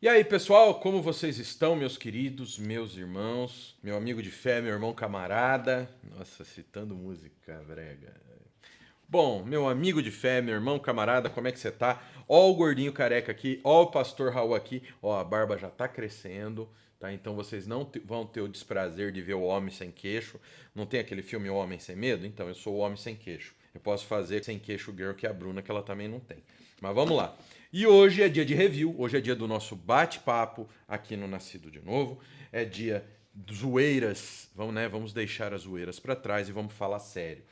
E aí, pessoal, como vocês estão, meus queridos, meus irmãos, meu amigo de fé, meu irmão camarada? Nossa, citando música brega. Bom, meu amigo de fé, meu irmão camarada, como é que você tá? Ó o gordinho careca aqui, ó o pastor Raul aqui, ó, a barba já tá crescendo, tá? Então vocês não vão ter o desprazer de ver o homem sem queixo. Não tem aquele filme O Homem Sem Medo? Então, eu sou o homem sem queixo. Eu posso fazer sem queixo girl que é a Bruna, que ela também não tem. Mas vamos lá. E hoje é dia de review, hoje é dia do nosso bate-papo aqui no Nascido de Novo. É dia de zoeiras, vamos, né? Vamos deixar as zoeiras para trás e vamos falar sério.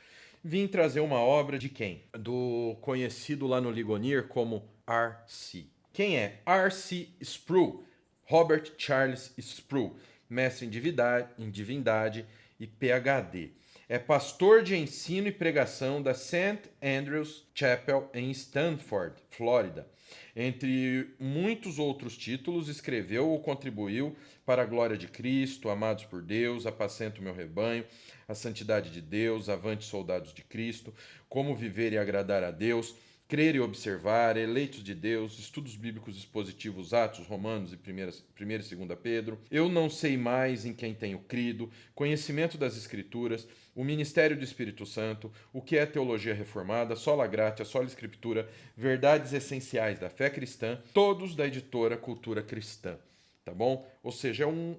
Vim trazer uma obra de quem? Do conhecido lá no Ligonier como R.C. Quem é? R.C. Sproul. Robert Charles Sproul, mestre em divindade e PhD. É pastor de ensino e pregação da St. Andrews Chapel em Stanford, Flórida. Entre muitos outros títulos, escreveu ou contribuiu para a glória de Cristo, Amados por Deus, Apacento meu rebanho, A santidade de Deus, Avante soldados de Cristo, Como viver e agradar a Deus, Crer e observar, Eleitos de Deus, Estudos bíblicos expositivos, Atos, Romanos e 1 e 2 Pedro, Eu não sei mais em quem tenho crido, Conhecimento das Escrituras, O Ministério do Espírito Santo, O que é Teologia Reformada, Sola Gratia, Sola Escritura, Verdades Essenciais da Fé Cristã, todos da editora Cultura Cristã, tá bom? Ou seja, é um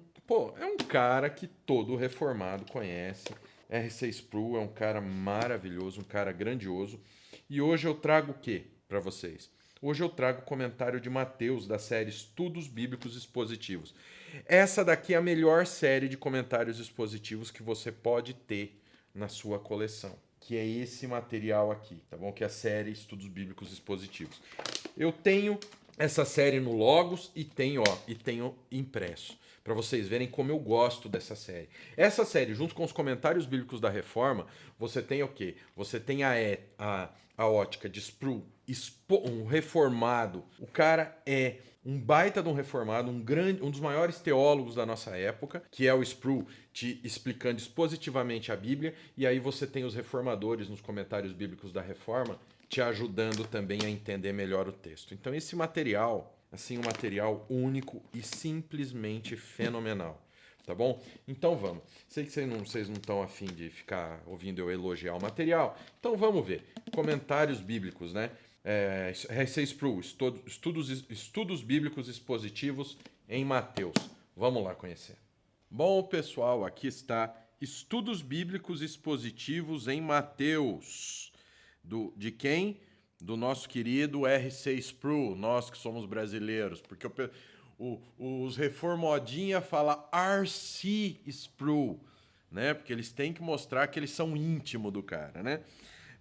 cara que todo reformado conhece. R.C. Sproul é um cara maravilhoso, um cara grandioso. E hoje eu trago o que para vocês? Hoje eu trago o comentário de Mateus da série Estudos Bíblicos Expositivos. Essa daqui é a melhor série de comentários expositivos que você pode ter na sua coleção, que é esse material aqui, tá bom? Que é a série Estudos Bíblicos Expositivos. Eu tenho essa série no Logos e tenho impresso, para vocês verem como eu gosto dessa série. Essa série, junto com os comentários bíblicos da Reforma, você tem o quê? Você tem a ótica de Sproul, um reformado. O cara é um baita de um reformado, um dos maiores teólogos da nossa época, que é o Sproul, te explicando expositivamente a Bíblia, e aí você tem os reformadores nos comentários bíblicos da Reforma, te ajudando também a entender melhor o texto. Então esse material, assim, um material único e simplesmente fenomenal. Tá bom? Então vamos. Sei que vocês não estão afim de ficar ouvindo eu elogiar o material, então vamos ver. Comentários bíblicos, né? R.C. Sproul, estudos bíblicos expositivos em Mateus. Vamos lá conhecer. Bom, pessoal, aqui está Estudos Bíblicos Expositivos em Mateus. De quem? Do nosso querido R.C. Sproul, nós que somos brasileiros, porque os reformodinha falam R.C. Sproul, né? Porque eles têm que mostrar que eles são íntimo do cara, né?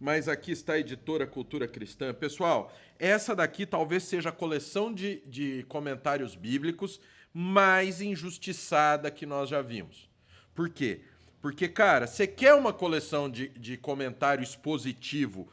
Mas aqui está a editora Cultura Cristã. Pessoal, essa daqui talvez seja a coleção de comentários bíblicos mais injustiçada que nós já vimos. Por quê? Porque, cara, você quer uma coleção de comentário expositivo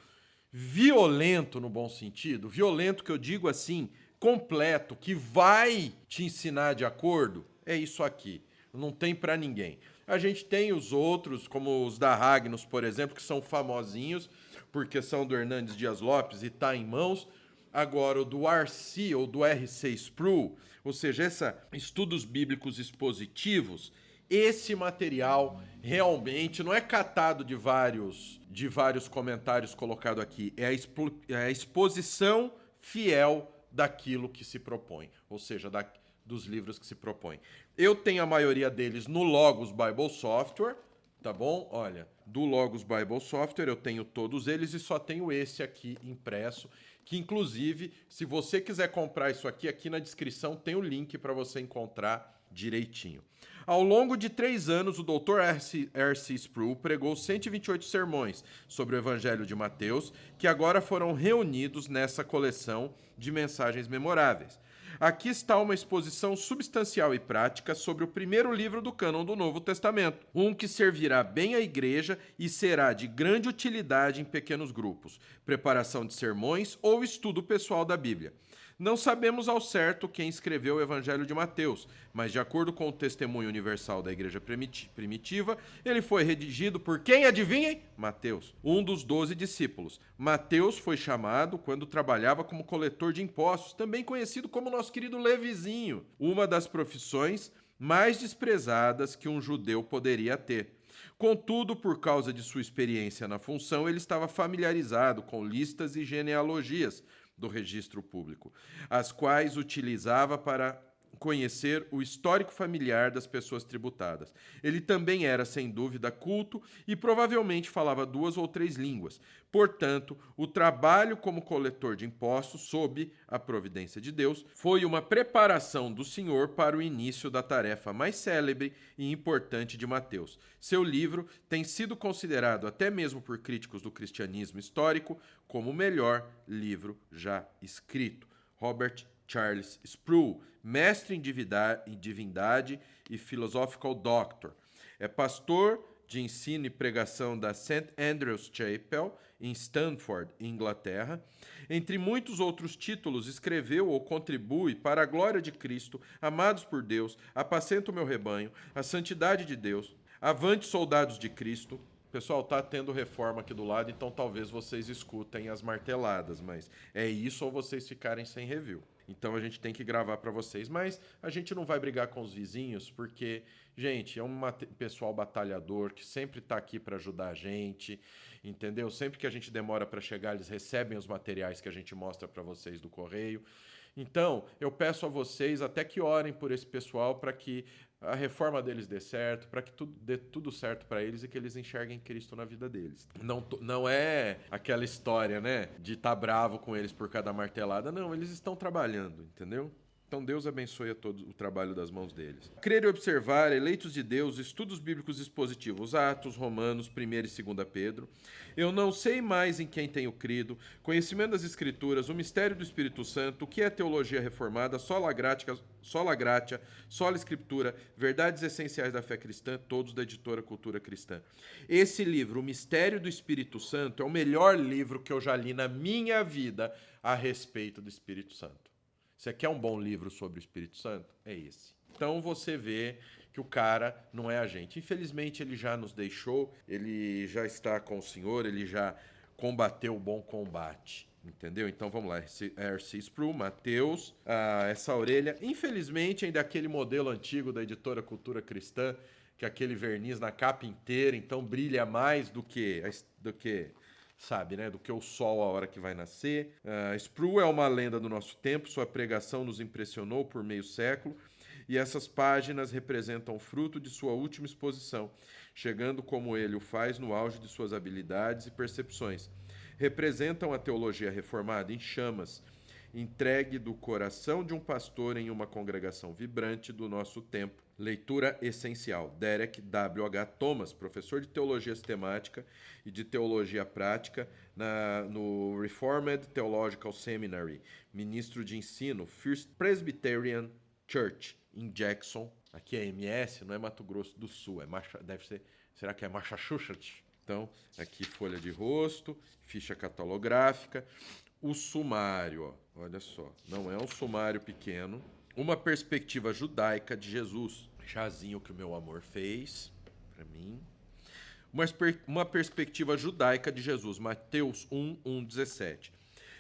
violento no bom sentido? Violento que eu digo assim, completo, que vai te ensinar de acordo? É isso aqui. Não tem para ninguém. A gente tem os outros, como os da Ragnos, por exemplo, que são famosinhos, porque são do Hernandes Dias Lopes e tá em mãos. Agora, o do RC ou do R.C. Sproul, ou seja, estudos bíblicos expositivos, esse material realmente não é catado de vários comentários colocado aqui, é a exposição fiel daquilo que se propõe, ou seja, dos livros que se propõe. Eu tenho a maioria deles no Logos Bible Software, tá bom? Olha, do Logos Bible Software eu tenho todos eles e só tenho esse aqui impresso, que inclusive, se você quiser comprar isso aqui na descrição tem o link para você encontrar direitinho. Ao longo de 3 anos, o Dr. R.C. Sproul pregou 128 sermões sobre o Evangelho de Mateus, que agora foram reunidos nessa coleção de mensagens memoráveis. Aqui está uma exposição substancial e prática sobre o primeiro livro do cânon do Novo Testamento, um que servirá bem à igreja e será de grande utilidade em pequenos grupos, preparação de sermões ou estudo pessoal da Bíblia. Não sabemos ao certo quem escreveu o Evangelho de Mateus, mas de acordo com o testemunho universal da igreja primitiva, ele foi redigido por quem, adivinhem? Mateus, um dos 12 discípulos. Mateus foi chamado quando trabalhava como coletor de impostos, também conhecido como nosso querido Levizinho, uma das profissões mais desprezadas que um judeu poderia ter. Contudo, por causa de sua experiência na função, ele estava familiarizado com listas e genealogias do registro público, as quais utilizava para conhecer o histórico familiar das pessoas tributadas. Ele também era, sem dúvida, culto e provavelmente falava 2 ou 3 línguas. Portanto, o trabalho como coletor de impostos, sob a providência de Deus, foi uma preparação do Senhor para o início da tarefa mais célebre e importante de Mateus. Seu livro tem sido considerado, até mesmo por críticos do cristianismo histórico, como o melhor livro já escrito. Robert Charles Sproul, mestre em divindade e philosophical doctor. É pastor de ensino e pregação da St. Andrew's Chapel, em Stamford, Inglaterra. Entre muitos outros títulos, escreveu ou contribui para a glória de Cristo, Amados por Deus, Apacento o meu rebanho, A santidade de Deus, Avante, soldados de Cristo. Pessoal, tá tendo reforma aqui do lado, então talvez vocês escutem as marteladas, mas é isso ou vocês ficarem sem review. Então a gente tem que gravar para vocês, mas a gente não vai brigar com os vizinhos, porque, gente, é um pessoal batalhador que sempre está aqui para ajudar a gente, entendeu? Sempre que a gente demora para chegar, eles recebem os materiais que a gente mostra para vocês do correio. Então, eu peço a vocês até que orem por esse pessoal para que a reforma deles dê certo, para que dê tudo certo para eles e que eles enxerguem Cristo na vida deles. Não é aquela história, né, de estar bravo com eles por cada martelada. Não, eles estão trabalhando, entendeu? Então Deus abençoe a todos o trabalho das mãos deles. Crer e observar, eleitos de Deus, estudos bíblicos expositivos, Atos, Romanos, 1 e 2 Pedro. Eu não sei mais em quem tenho crido, conhecimento das Escrituras, o mistério do Espírito Santo, o que é teologia reformada, sola gratia, sola Escritura, verdades essenciais da fé cristã, todos da editora Cultura Cristã. Esse livro, O Mistério do Espírito Santo, é o melhor livro que eu já li na minha vida a respeito do Espírito Santo. Você quer um bom livro sobre o Espírito Santo? É esse. Então você vê que o cara não é a gente. Infelizmente ele já nos deixou, ele já está com o Senhor, ele já combateu o bom combate. Entendeu? Então vamos lá. R.C. Sproul, Mateus, essa orelha. Infelizmente ainda é aquele modelo antigo da editora Cultura Cristã, que é aquele verniz na capa inteira, então brilha mais do que sabe, né? Do que o sol a hora que vai nascer. Sproul é uma lenda do nosso tempo, sua pregação nos impressionou por meio século, e essas páginas representam o fruto de sua última exposição, chegando como ele o faz no auge de suas habilidades e percepções. Representam a teologia reformada em chamas, entregue do coração de um pastor em uma congregação vibrante do nosso tempo. Leitura essencial. Derek W.H. Thomas, professor de teologia sistemática e de teologia prática no Reformed Theological Seminary, ministro de ensino, First Presbyterian Church, em Jackson. Aqui é MS, não é Mato Grosso do Sul, deve ser, será que é Massachusetts? Então, aqui folha de rosto, ficha catalográfica, o sumário, ó, olha só, não é um sumário pequeno. Uma perspectiva judaica de Jesus. Chazinho que o meu amor fez para mim. Uma perspectiva judaica de Jesus. Mateus 1, 17.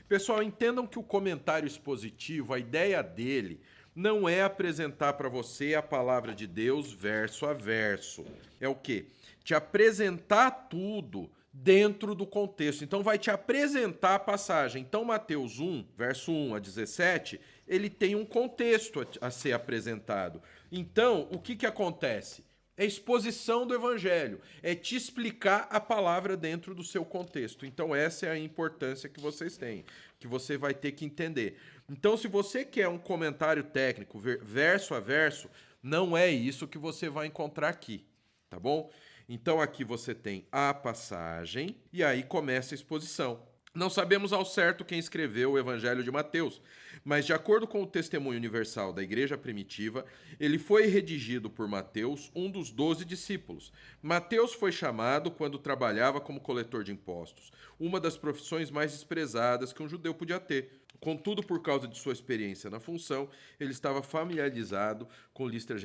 Pessoal, entendam que o comentário expositivo, a ideia dele, não é apresentar para você a palavra de Deus verso a verso. É o quê? Te apresentar tudo dentro do contexto. Então, vai te apresentar a passagem. Então, Mateus 1, verso 1 a 17, ele tem um contexto a ser apresentado. Então, o que acontece? É exposição do Evangelho, é te explicar a palavra dentro do seu contexto. Então, essa é a importância que vocês têm, que você vai ter que entender. Então, se você quer um comentário técnico, verso a verso, não é isso que você vai encontrar aqui, tá bom? Então, aqui você tem a passagem e aí começa a exposição. Não sabemos ao certo quem escreveu o Evangelho de Mateus, mas de acordo com o testemunho universal da igreja primitiva, ele foi redigido por Mateus, um dos 12 discípulos. Mateus foi chamado quando trabalhava como coletor de impostos, uma das profissões mais desprezadas que um judeu podia ter. Contudo, por causa de sua experiência na função, ele estava familiarizado com listas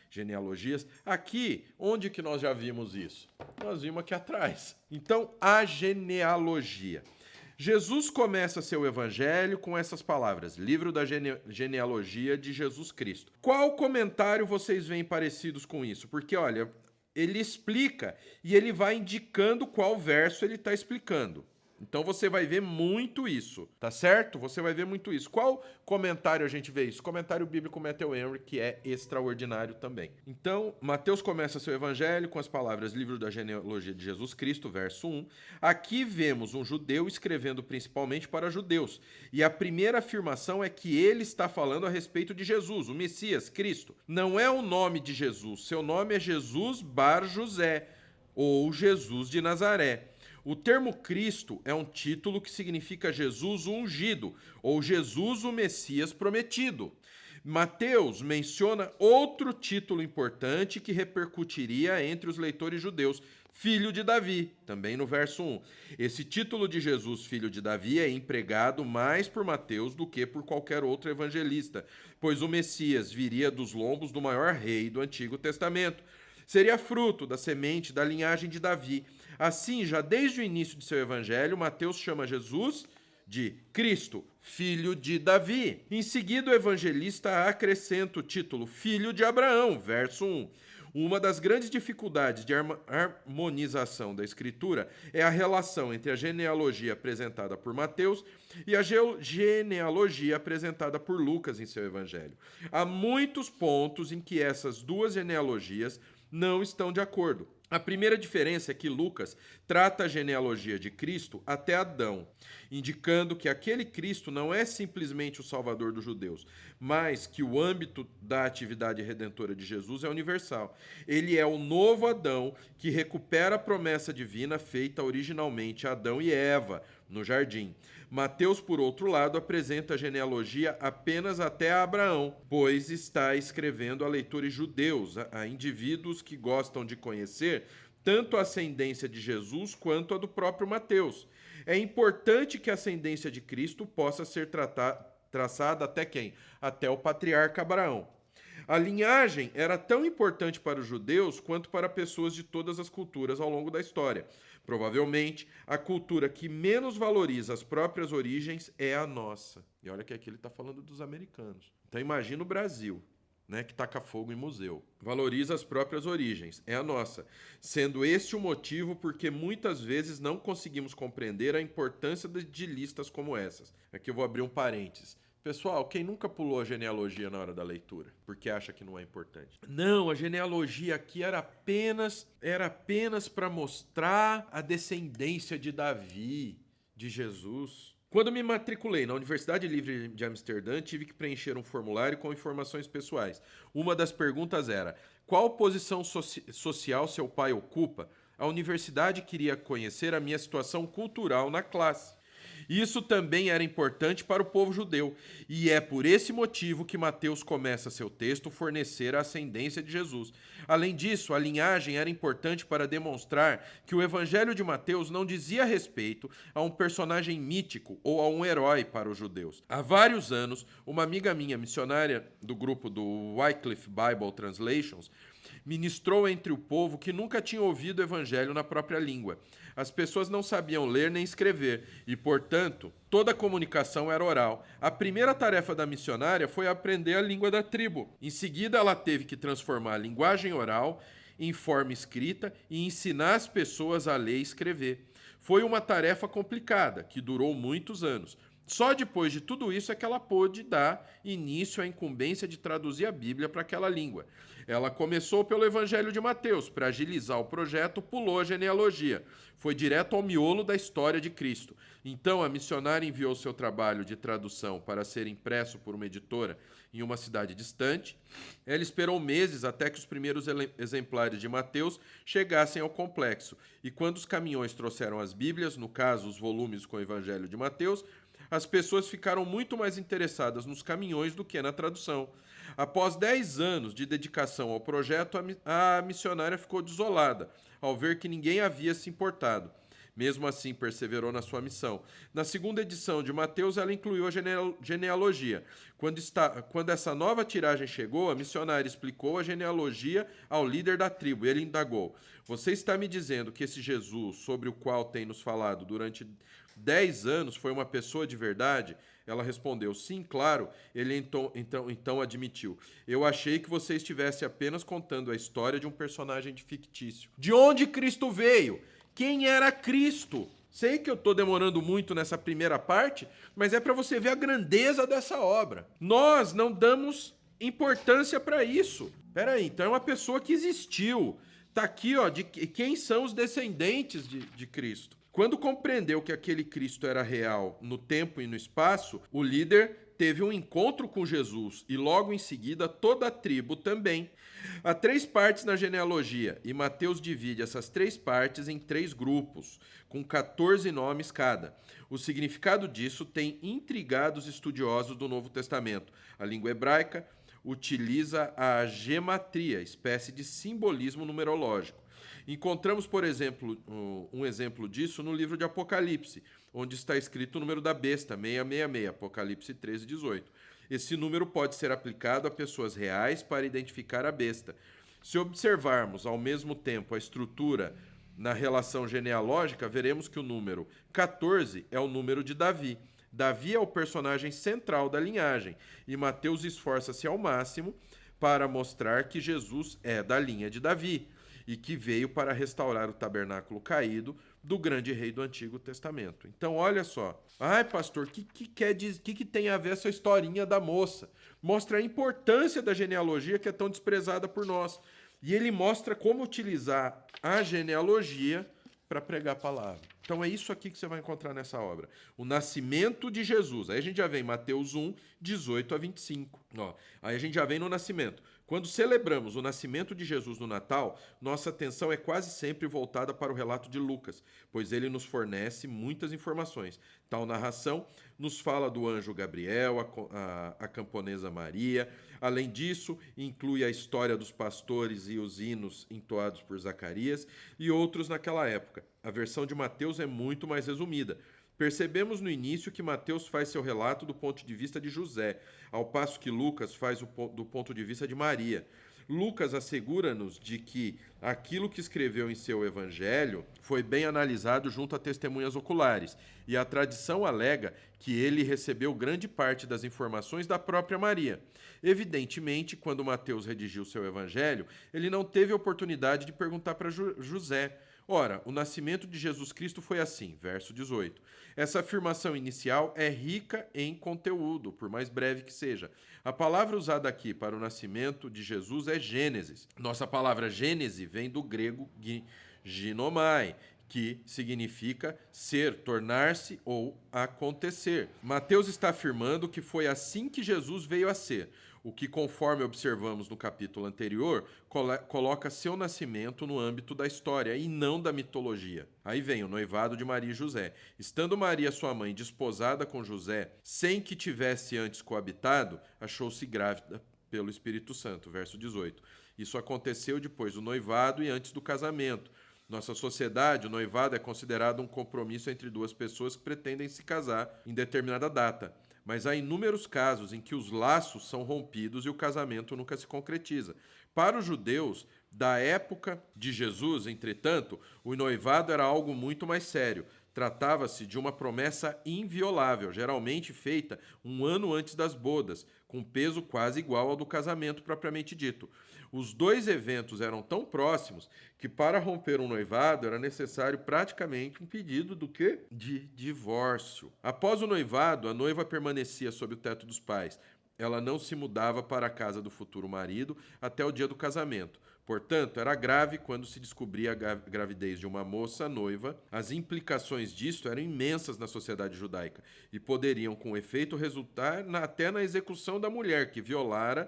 genealogias. Aqui, onde que nós já vimos isso? Nós vimos aqui atrás. Então, a genealogia. Jesus começa seu evangelho com essas palavras, livro da genealogia de Jesus Cristo. Qual comentário vocês veem parecidos com isso? Porque, olha, ele explica e ele vai indicando qual verso ele está explicando. Então você vai ver muito isso, tá certo? Você vai ver muito isso. Qual comentário a gente vê isso? Comentário bíblico Matthew Henry, que é extraordinário também. Então, Mateus começa seu evangelho com as palavras livro da genealogia de Jesus Cristo, verso 1. Aqui vemos um judeu escrevendo principalmente para judeus. E a primeira afirmação é que ele está falando a respeito de Jesus, o Messias, Cristo. Não é o nome de Jesus, seu nome é Jesus Bar José, ou Jesus de Nazaré. O termo Cristo é um título que significa Jesus o ungido, ou Jesus o Messias prometido. Mateus menciona outro título importante que repercutiria entre os leitores judeus, filho de Davi, também no verso 1. Esse título de Jesus, filho de Davi, é empregado mais por Mateus do que por qualquer outro evangelista, pois o Messias viria dos lombos do maior rei do Antigo Testamento. Seria fruto da semente da linhagem de Davi. Assim, já desde o início de seu evangelho, Mateus chama Jesus de Cristo, filho de Davi. Em seguida, o evangelista acrescenta o título filho de Abraão, verso 1. Uma das grandes dificuldades de harmonização da Escritura é a relação entre a genealogia apresentada por Mateus e a genealogia apresentada por Lucas em seu evangelho. Há muitos pontos em que essas duas genealogias não estão de acordo. A primeira diferença é que Lucas trata a genealogia de Cristo até Adão, indicando que aquele Cristo não é simplesmente o Salvador dos judeus, mas que o âmbito da atividade redentora de Jesus é universal. Ele é o novo Adão que recupera a promessa divina feita originalmente a Adão e Eva no jardim. Mateus, por outro lado, apresenta a genealogia apenas até Abraão, pois está escrevendo a leitores judeus, a indivíduos que gostam de conhecer tanto a ascendência de Jesus quanto a do próprio Mateus. É importante que a ascendência de Cristo possa ser traçada até quem? Até o patriarca Abraão. A linhagem era tão importante para os judeus quanto para pessoas de todas as culturas ao longo da história. Provavelmente, a cultura que menos valoriza as próprias origens é a nossa. E olha que aqui ele está falando dos americanos. Então imagina o Brasil, né, que taca fogo em museu. Valoriza as próprias origens, é a nossa. Sendo este o motivo porque muitas vezes não conseguimos compreender a importância de listas como essas. Aqui eu vou abrir um parênteses. Pessoal, quem nunca pulou a genealogia na hora da leitura, porque acha que não é importante? Não, a genealogia aqui era apenas para mostrar a descendência de Davi, de Jesus. Quando me matriculei na Universidade Livre de Amsterdã, tive que preencher um formulário com informações pessoais. Uma das perguntas era: qual posição social seu pai ocupa? A universidade queria conhecer a minha situação cultural na classe. Isso também era importante para o povo judeu, e é por esse motivo que Mateus começa seu texto fornecer a ascendência de Jesus. Além disso, a linhagem era importante para demonstrar que o Evangelho de Mateus não dizia respeito a um personagem mítico ou a um herói para os judeus. Há vários anos, uma amiga minha, missionária do grupo do Wycliffe Bible Translations, ministrou entre o povo que nunca tinha ouvido o Evangelho na própria língua. As pessoas não sabiam ler nem escrever e, portanto, toda a comunicação era oral. A primeira tarefa da missionária foi aprender a língua da tribo. Em seguida, ela teve que transformar a linguagem oral em forma escrita e ensinar as pessoas a ler e escrever. Foi uma tarefa complicada, que durou muitos anos. Só depois de tudo isso é que ela pôde dar início à incumbência de traduzir a Bíblia para aquela língua. Ela começou pelo Evangelho de Mateus. Para agilizar o projeto, pulou a genealogia. Foi direto ao miolo da história de Cristo. Então, a missionária enviou seu trabalho de tradução para ser impresso por uma editora em uma cidade distante. Ela esperou meses até que os primeiros exemplares de Mateus chegassem ao complexo. E quando os caminhões trouxeram as Bíblias, no caso, os volumes com o Evangelho de Mateus, as pessoas ficaram muito mais interessadas nos caminhões do que na tradução. Após 10 anos de dedicação ao projeto, a missionária ficou desolada ao ver que ninguém havia se importado. Mesmo assim, perseverou na sua missão. Na segunda edição de Mateus, ela incluiu a genealogia. Quando essa nova tiragem chegou, a missionária explicou a genealogia ao líder da tribo. Ele indagou: você está me dizendo que esse Jesus, sobre o qual tem nos falado durante 10 anos, foi uma pessoa de verdade? Ela respondeu: sim, claro. Ele então admitiu: eu achei que você estivesse apenas contando a história de um personagem fictício. De onde Cristo veio? Quem era Cristo? Sei que eu estou demorando muito nessa primeira parte, mas é para você ver a grandeza dessa obra. Nós não damos importância para isso. Peraí, então é uma pessoa que existiu. Está aqui, ó, de quem são os descendentes de Cristo. Quando compreendeu que aquele Cristo era real no tempo e no espaço, o líder teve um encontro com Jesus e logo em seguida toda a tribo também. Há 3 partes na genealogia e Mateus divide essas 3 partes em 3 grupos, com 14 nomes cada. O significado disso tem intrigado os estudiosos do Novo Testamento. A língua hebraica utiliza a gematria, espécie de simbolismo numerológico. Encontramos, por exemplo, um exemplo disso no livro de Apocalipse, onde está escrito o número da besta, 666, Apocalipse 13, 18. Esse número pode ser aplicado a pessoas reais para identificar a besta. Se observarmos ao mesmo tempo a estrutura na relação genealógica, veremos que o número 14 é o número de Davi. Davi é o personagem central da linhagem, e Mateus esforça-se ao máximo para mostrar que Jesus é da linha de Davi e que veio para restaurar o tabernáculo caído do grande rei do Antigo Testamento. Então, olha só. Ai, pastor, o que tem a ver essa historinha da moça? Mostra a importância da genealogia que é tão desprezada por nós. E ele mostra como utilizar a genealogia para pregar a palavra. Então é isso aqui que você vai encontrar nessa obra. O nascimento de Jesus. Aí a gente já vem em Mateus 1, 18 a 25. Ó, aí a gente já vem no nascimento. Quando celebramos o nascimento de Jesus no Natal, nossa atenção é quase sempre voltada para o relato de Lucas, pois ele nos fornece muitas informações. Tal narração nos fala do anjo Gabriel, a camponesa Maria. Além disso, inclui a história dos pastores e os hinos entoados por Zacarias e outros naquela época. A versão de Mateus é muito mais resumida. Percebemos no início que Mateus faz seu relato do ponto de vista de José, ao passo que Lucas faz do ponto de vista de Maria. Lucas assegura-nos de que aquilo que escreveu em seu evangelho foi bem analisado junto a testemunhas oculares, e a tradição alega que ele recebeu grande parte das informações da própria Maria. Evidentemente, quando Mateus redigiu seu evangelho, ele não teve oportunidade de perguntar para José: ora, o nascimento de Jesus Cristo foi assim, verso 18. Essa afirmação inicial é rica em conteúdo, por mais breve que seja. A palavra usada aqui para o nascimento de Jesus é Gênesis. Nossa palavra Gênese vem do grego ginomai, que significa ser, tornar-se ou acontecer. Mateus está afirmando que foi assim que Jesus veio a ser, o que, conforme observamos no capítulo anterior, coloca seu nascimento no âmbito da história e não da mitologia. Aí vem o noivado de Maria e José. Estando Maria, sua mãe, desposada com José, sem que tivesse antes coabitado, achou-se grávida pelo Espírito Santo, verso 18. Isso aconteceu depois do noivado e antes do casamento. Nossa sociedade, o noivado é considerado um compromisso entre duas pessoas que pretendem se casar em determinada data. Mas há inúmeros casos em que os laços são rompidos e o casamento nunca se concretiza. Para os judeus da época de Jesus, entretanto, o noivado era algo muito mais sério. Tratava-se de uma promessa inviolável, geralmente feita um ano antes das bodas, com peso quase igual ao do casamento propriamente dito. Os 2 eventos eram tão próximos que, para romper um noivado, era necessário praticamente um pedido do quê? De divórcio. Após o noivado, a noiva permanecia sob o teto dos pais. Ela não se mudava para a casa do futuro marido até o dia do casamento. Portanto, era grave quando se descobria a gravidez de uma moça noiva. As implicações disto eram imensas na sociedade judaica e poderiam, com efeito, resultar até na execução da mulher que violara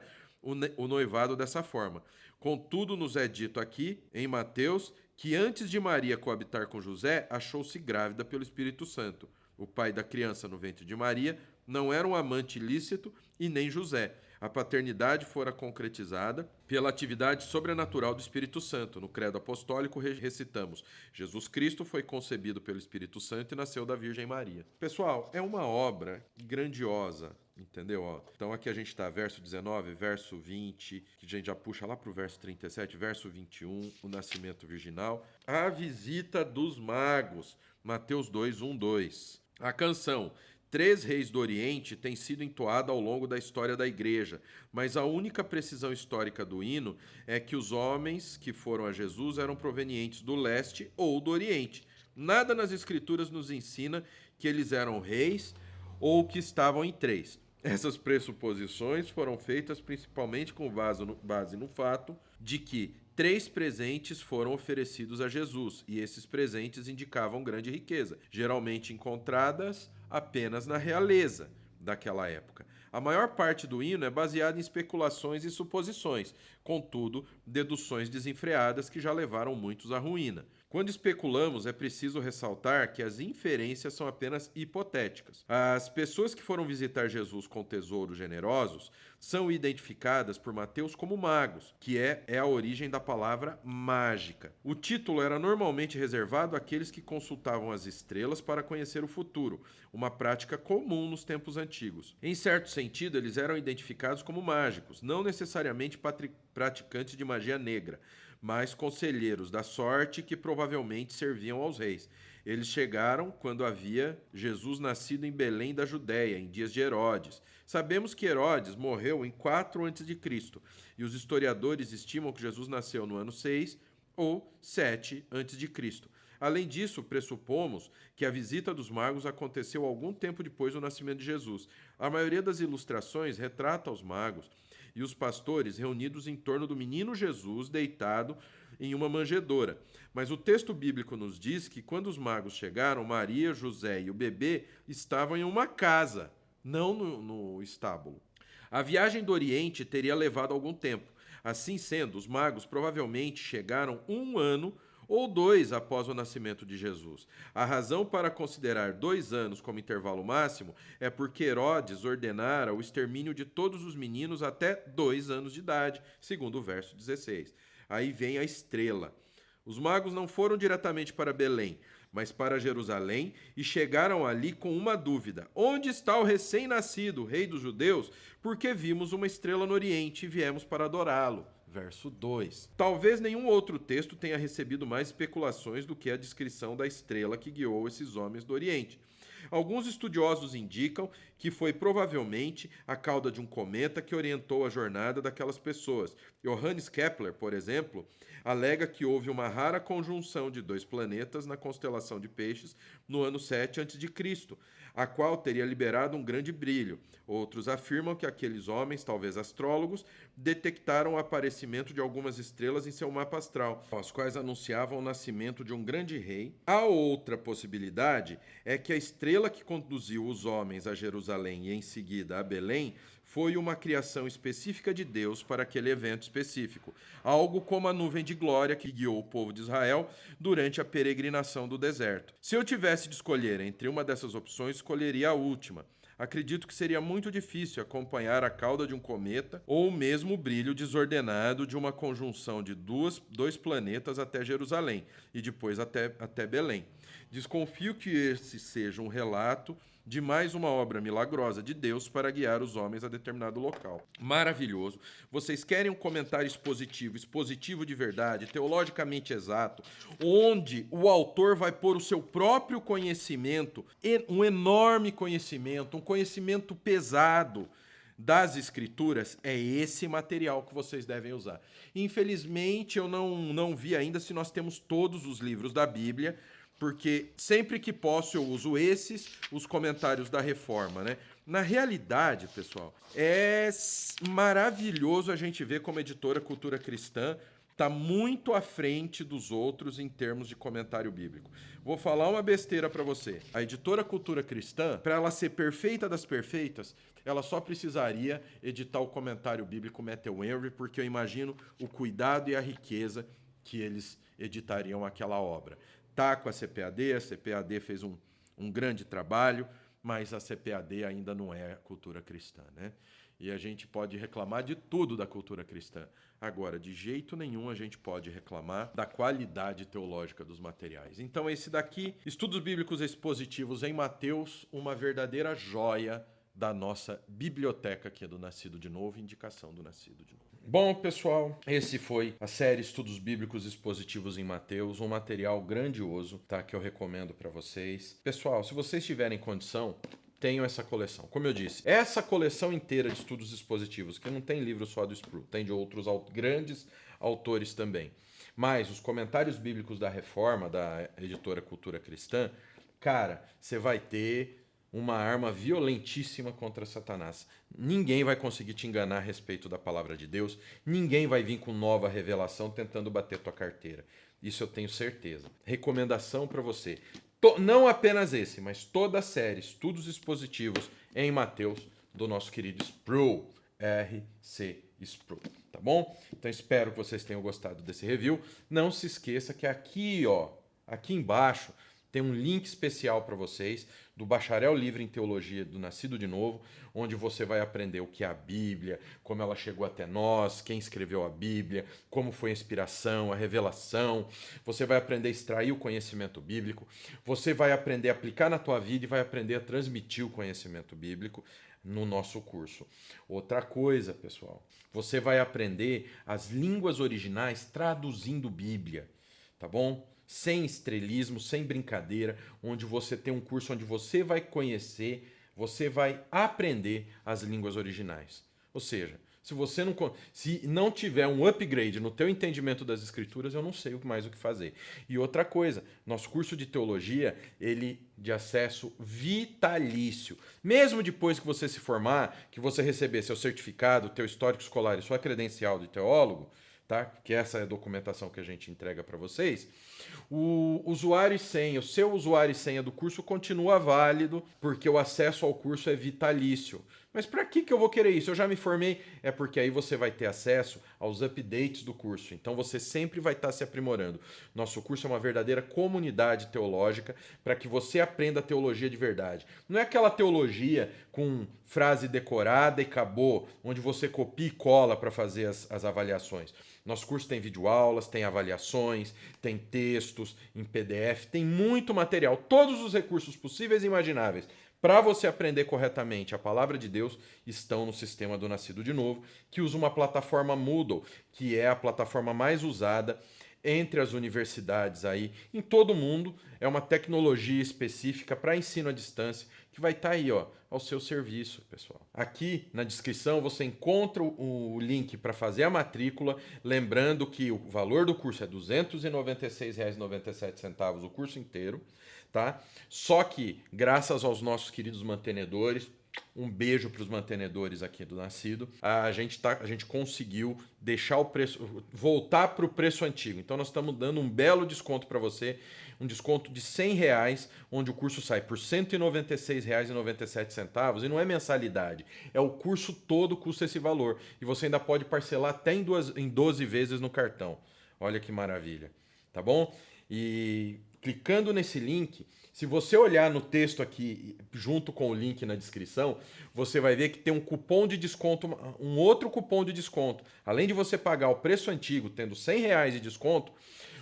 o noivado dessa forma. Contudo, nos é dito aqui, em Mateus, que antes de Maria coabitar com José, achou-se grávida pelo Espírito Santo. O pai da criança no ventre de Maria não era um amante ilícito e nem José. A paternidade fora concretizada pela atividade sobrenatural do Espírito Santo. No Credo Apostólico recitamos: Jesus Cristo foi concebido pelo Espírito Santo e nasceu da Virgem Maria. Pessoal, é uma obra grandiosa, entendeu? Ó, então aqui a gente está, verso 19, verso 20, que a gente já puxa lá para o verso 37, verso 21, o nascimento virginal. A visita dos magos, Mateus 2, 1, 2. A canção Três Reis do Oriente tem sido entoada ao longo da história da Igreja, mas a única precisão histórica do hino é que os homens que foram a Jesus eram provenientes do leste ou do Oriente. Nada nas Escrituras nos ensina que eles eram reis ou que estavam em três. Essas pressuposições foram feitas principalmente com base no fato de que três presentes foram oferecidos a Jesus, e esses presentes indicavam grande riqueza, geralmente encontradas apenas na realeza daquela época. A maior parte do hino é baseada em especulações e suposições, contudo, deduções desenfreadas que já levaram muitos à ruína. Quando especulamos, é preciso ressaltar que as inferências são apenas hipotéticas. As pessoas que foram visitar Jesus com tesouros generosos são identificadas por Mateus como magos, que é a origem da palavra mágica. O título era normalmente reservado àqueles que consultavam as estrelas para conhecer o futuro, uma prática comum nos tempos antigos. Em certo sentido, eles eram identificados como mágicos, não necessariamente praticantes de magia negra, mas conselheiros da sorte que provavelmente serviam aos reis. Eles chegaram quando havia Jesus nascido em Belém da Judéia, em dias de Herodes. Sabemos que Herodes morreu em 4 a.C., e os historiadores estimam que Jesus nasceu no ano 6 ou 7 a.C. Além disso, pressupomos que a visita dos magos aconteceu algum tempo depois do nascimento de Jesus. A maioria das ilustrações retrata os magos e os pastores reunidos em torno do menino Jesus deitado em uma manjedoura. Mas o texto bíblico nos diz que quando os magos chegaram, Maria, José e o bebê estavam em uma casa, não no estábulo. A viagem do Oriente teria levado algum tempo. Assim sendo, os magos provavelmente chegaram 1 ano ou 2 após o nascimento de Jesus. A razão para considerar 2 anos como intervalo máximo é porque Herodes ordenara o extermínio de todos os meninos até 2 anos de idade, segundo o verso 16. Aí vem a estrela. Os magos não foram diretamente para Belém, mas para Jerusalém, e chegaram ali com uma dúvida: onde está o recém-nascido, o rei dos judeus? Porque vimos uma estrela no Oriente e viemos para adorá-lo. Verso 2. Talvez nenhum outro texto tenha recebido mais especulações do que a descrição da estrela que guiou esses homens do Oriente. Alguns estudiosos indicam que foi provavelmente a cauda de um cometa que orientou a jornada daquelas pessoas. Johannes Kepler, por exemplo, alega que houve uma rara conjunção de 2 planetas na constelação de Peixes no ano 7 a.C., a qual teria liberado um grande brilho. Outros afirmam que aqueles homens, talvez astrólogos, detectaram o aparecimento de algumas estrelas em seu mapa astral, as quais anunciavam o nascimento de um grande rei. A outra possibilidade é que a estrela que conduziu os homens a Jerusalém e em seguida a Belém foi uma criação específica de Deus para aquele evento específico, algo como a nuvem de glória que guiou o povo de Israel durante a peregrinação do deserto. Se eu tivesse de escolher entre uma dessas opções, escolheria a última. Acredito que seria muito difícil acompanhar a cauda de um cometa ou mesmo o brilho desordenado de uma conjunção de dois planetas até Jerusalém e depois até Belém. Desconfio que esse seja um relato de mais uma obra milagrosa de Deus para guiar os homens a determinado local. Maravilhoso. Vocês querem um comentário expositivo de verdade, teologicamente exato, onde o autor vai pôr o seu próprio conhecimento, um enorme conhecimento, um conhecimento pesado das escrituras? É esse material que vocês devem usar. Infelizmente, eu não vi ainda se nós temos todos os livros da Bíblia, porque sempre que posso eu uso os comentários da Reforma, né? Na realidade, pessoal, é maravilhoso a gente ver como a editora Cultura Cristã está muito à frente dos outros em termos de comentário bíblico. Vou falar uma besteira para você. A editora Cultura Cristã, para ela ser perfeita das perfeitas, ela só precisaria editar o comentário bíblico Matthew Henry, porque eu imagino o cuidado e a riqueza que eles editariam aquela obra. Tá com a CPAD fez um grande trabalho, mas a CPAD ainda não é cultura cristã, né? E a gente pode reclamar de tudo da cultura cristã. Agora, de jeito nenhum a gente pode reclamar da qualidade teológica dos materiais. Então, esse daqui, Estudos Bíblicos Expositivos em Mateus, uma verdadeira joia da nossa biblioteca aqui do Nascido de Novo, indicação do Nascido de Novo. Bom, pessoal, esse foi a série Estudos Bíblicos Expositivos em Mateus, um material grandioso, tá, que eu recomendo para vocês. Pessoal, se vocês tiverem condição, tenho essa coleção. Como eu disse, essa coleção inteira de estudos expositivos, que não tem livro só do Sproul, tem de outros grandes autores também. Mas os comentários bíblicos da Reforma, da editora Cultura Cristã, cara, você vai ter uma arma violentíssima contra Satanás. Ninguém vai conseguir te enganar a respeito da palavra de Deus, ninguém vai vir com nova revelação tentando bater tua carteira. Isso eu tenho certeza. Recomendação para você. Não apenas esse, mas toda a série Estudos Expositivos em Mateus, do nosso querido Sproul, R.C. Sproul, tá bom? Então espero que vocês tenham gostado desse review. Não se esqueça que aqui, ó, aqui embaixo, tem um link especial para vocês do Bacharel Livre em Teologia do Nascido de Novo, onde você vai aprender o que é a Bíblia, como ela chegou até nós, quem escreveu a Bíblia, como foi a inspiração, a revelação. Você vai aprender a extrair o conhecimento bíblico, você vai aprender a aplicar na tua vida e vai aprender a transmitir o conhecimento bíblico no nosso curso. Outra coisa, pessoal, você vai aprender as línguas originais traduzindo Bíblia, tá bom? Sem estrelismo, sem brincadeira, onde você tem um curso onde você vai conhecer, você vai aprender as línguas originais. Ou seja, se não tiver um upgrade no teu entendimento das escrituras, eu não sei mais o que fazer. E outra coisa, nosso curso de teologia, ele de acesso vitalício. Mesmo depois que você se formar, que você receber seu certificado, teu histórico escolar e sua credencial de teólogo, tá? Que essa é a documentação que a gente entrega para vocês. O usuário e senha, o seu usuário e senha do curso continua válido, porque o acesso ao curso é vitalício. Mas para que eu vou querer isso? Eu já me formei. É porque aí você vai ter acesso aos updates do curso. Então você sempre vai estar se aprimorando. Nosso curso é uma verdadeira comunidade teológica para que você aprenda a teologia de verdade. Não é aquela teologia com frase decorada e acabou, onde você copia e cola para fazer as avaliações. Nosso curso tem videoaulas, tem avaliações, tem textos em PDF, tem muito material, todos os recursos possíveis e imagináveis para você aprender corretamente a palavra de Deus estão no sistema do Nascido de Novo, que usa uma plataforma Moodle, que é a plataforma mais usada entre as universidades aí em todo o mundo. É uma tecnologia específica para ensino à distância que vai estar aí, ó, ao seu serviço, pessoal. Aqui na descrição você encontra o link para fazer a matrícula, lembrando que o valor do curso é R$ 296,97 o curso inteiro, tá? Só que, graças aos nossos queridos mantenedores, um beijo para os mantenedores aqui do Nascido, a gente conseguiu deixar o preço, voltar para o preço antigo. Então nós estamos dando um belo desconto para você, um desconto de R$ 100, onde o curso sai por R$ 196,97 e não é mensalidade, é o curso todo custa esse valor e você ainda pode parcelar até em 12 vezes no cartão. Olha que maravilha, tá bom? E clicando nesse link, se você olhar no texto aqui, junto com o link na descrição, você vai ver que tem um cupom de desconto, um outro cupom de desconto. Além de você pagar o preço antigo, tendo R$ 100 de desconto,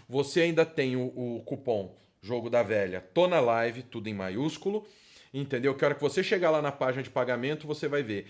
você ainda tem o cupom Jogo da Velha, tô na live, tudo em maiúsculo, entendeu? Que a hora que você chegar lá na página de pagamento, você vai ver,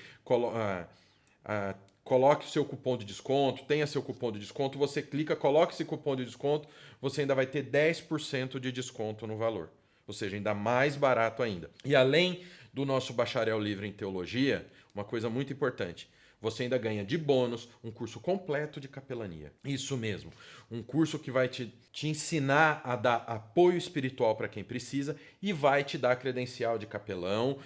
coloque o seu cupom de desconto, tenha seu cupom de desconto, você clica, coloque esse cupom de desconto, você ainda vai ter 10% de desconto no valor. Ou seja, ainda mais barato ainda. E além do nosso bacharel livre em teologia, uma coisa muito importante, você ainda ganha de bônus um curso completo de capelania. Isso mesmo, um curso que vai te ensinar a dar apoio espiritual para quem precisa e vai te dar credencial de capelão,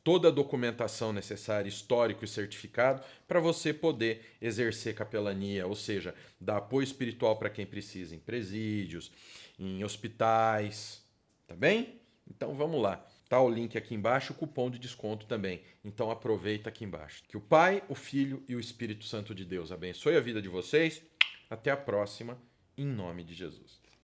toda a documentação necessária, histórico e certificado, para você poder exercer capelania, ou seja, dar apoio espiritual para quem precisa em presídios, em hospitais. Tá bem? Então vamos lá. Tá o link aqui embaixo, o cupom de desconto também. Então aproveita aqui embaixo. Que o Pai, o Filho e o Espírito Santo de Deus abençoe a vida de vocês. Até a próxima, em nome de Jesus.